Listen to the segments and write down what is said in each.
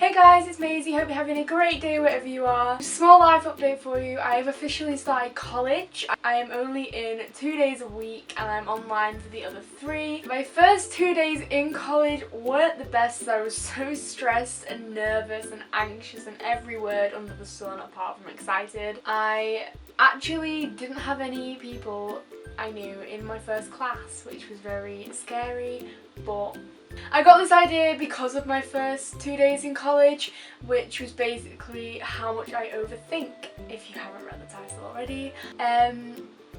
Hey guys, it's Maisie. Hope you're having a great day wherever you are. Small life update for you. I have officially started college. I am only in 2 days a week and I'm online for the other 3. My first 2 days in college weren't the best. I was so stressed and nervous and anxious and every word under the sun apart from excited. I actually didn't have any people I knew in my first class, which was very scary, but I got this idea because of my first 2 days in college, which was basically how much I overthink, if you haven't read the title already.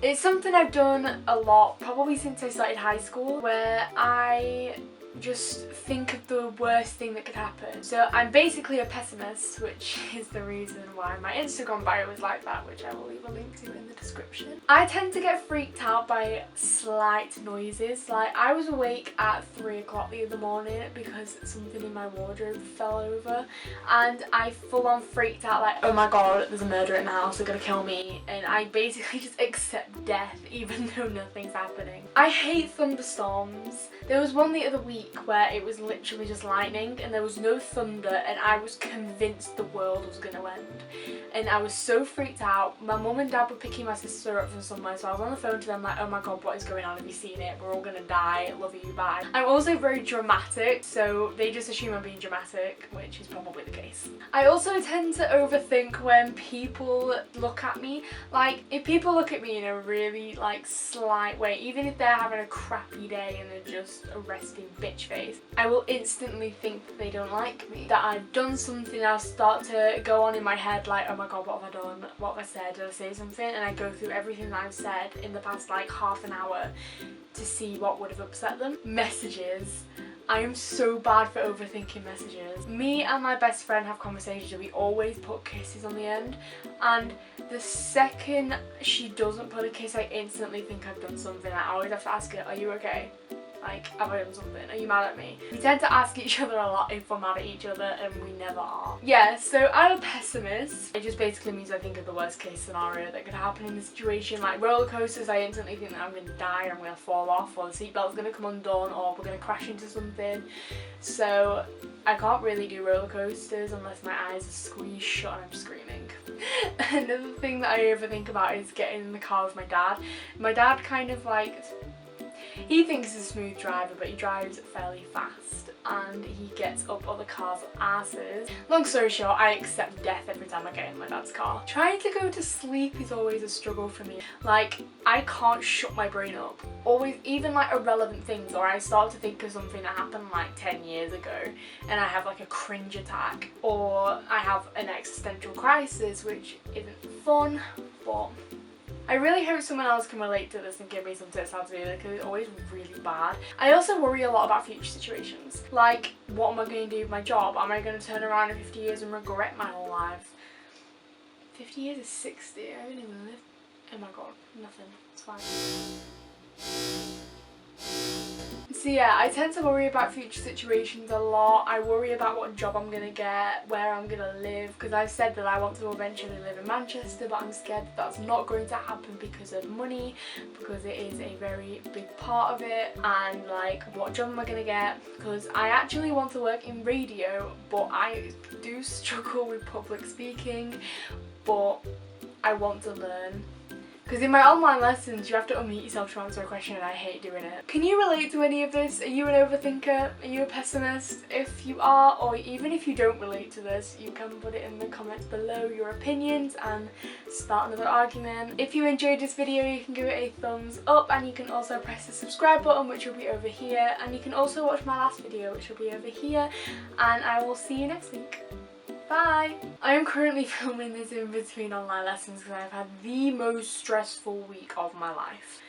It's something I've done a lot, probably since I started high school, where I just think of the worst thing that could happen. So I'm basically a pessimist, which is the reason why my Instagram bio is like that, which I will leave a link to in the description. I tend to get freaked out by slight noises. Like, I was awake at 3 o'clock the other morning because something in my wardrobe fell over and I full on freaked out like, oh my god, there's a murderer in the house, they're gonna kill me, and I basically just accept death even though nothing's happening. I hate thunderstorms. There was one the other week where it was literally just lightning and there was no thunder and I was convinced the world was going to end. And I was so freaked out. My mum and dad were picking my sister up from somewhere, so I was on the phone to them like, oh my god, what is going on? Have you seen it? We're all going to die. Love you, bye. I'm also very dramatic, so they just assume I'm being dramatic, which is probably the case. I also tend to overthink when people look at me. Like, if people look at me in a really like slight way, even if they're having a crappy day and they're just a resting bitch face, I will instantly think that they don't like me, that I've done something. I'll start to go on in my head like, oh my god, what have I done? What have I said? Did I say something? And I go through everything that I've said in the past like half an hour to see what would have upset them. Messages. I am so bad for overthinking messages. Me and my best friend have conversations and we always put kisses on the end, and the second she doesn't put a kiss, I instantly think I've done something. I always have to ask her, are you okay? Like, have I done something? Are you mad at me? We tend to ask each other a lot if we're mad at each other, and we never are. Yeah, so I'm a pessimist. It just basically means I think of the worst case scenario that could happen in the situation. Like roller coasters, I instantly think that I'm going to die, I'm going to fall off, or the seatbelt's going to come undone, or we're going to crash into something. So I can't really do roller coasters unless my eyes are squeezed shut and I'm screaming. Another thing that I overthink about is getting in the car with my dad. My dad kind of like, he thinks he's a smooth driver, but he drives fairly fast and he gets up other cars' asses. Long story short, I accept death every time I get in my dad's car. Trying to go to sleep is always a struggle for me. Like, I can't shut my brain up. Always, even like irrelevant things, or I start to think of something that happened like 10 years ago and I have like a cringe attack, or I have an existential crisis, which isn't fun, but I really hope someone else can relate to this and give me some tips how to do this, because it's always really bad. I also worry a lot about future situations. Like, what am I going to do with my job? Am I going to turn around in 50 years and regret my whole life? 50 years is 60. I haven't even lived. Oh my god, nothing. It's fine. So yeah, I tend to worry about future situations a lot. I worry about what job I'm going to get, where I'm going to live, because I've said that I want to eventually live in Manchester, but I'm scared that that's not going to happen because of money, because it is a very big part of it, and like, what job am I going to get? Because I actually want to work in radio, but I do struggle with public speaking, but I want to learn. Because in my online lessons, you have to unmute yourself to answer a question and I hate doing it. Can you relate to any of this? Are you an overthinker? Are you a pessimist? If you are, or even if you don't relate to this, you can put it in the comments below your opinions and start another argument. If you enjoyed this video, you can give it a thumbs up, and you can also press the subscribe button, which will be over here, and you can also watch my last video, which will be over here, and I will see you next week. Bye! I am currently filming this in between online lessons because I've had the most stressful week of my life.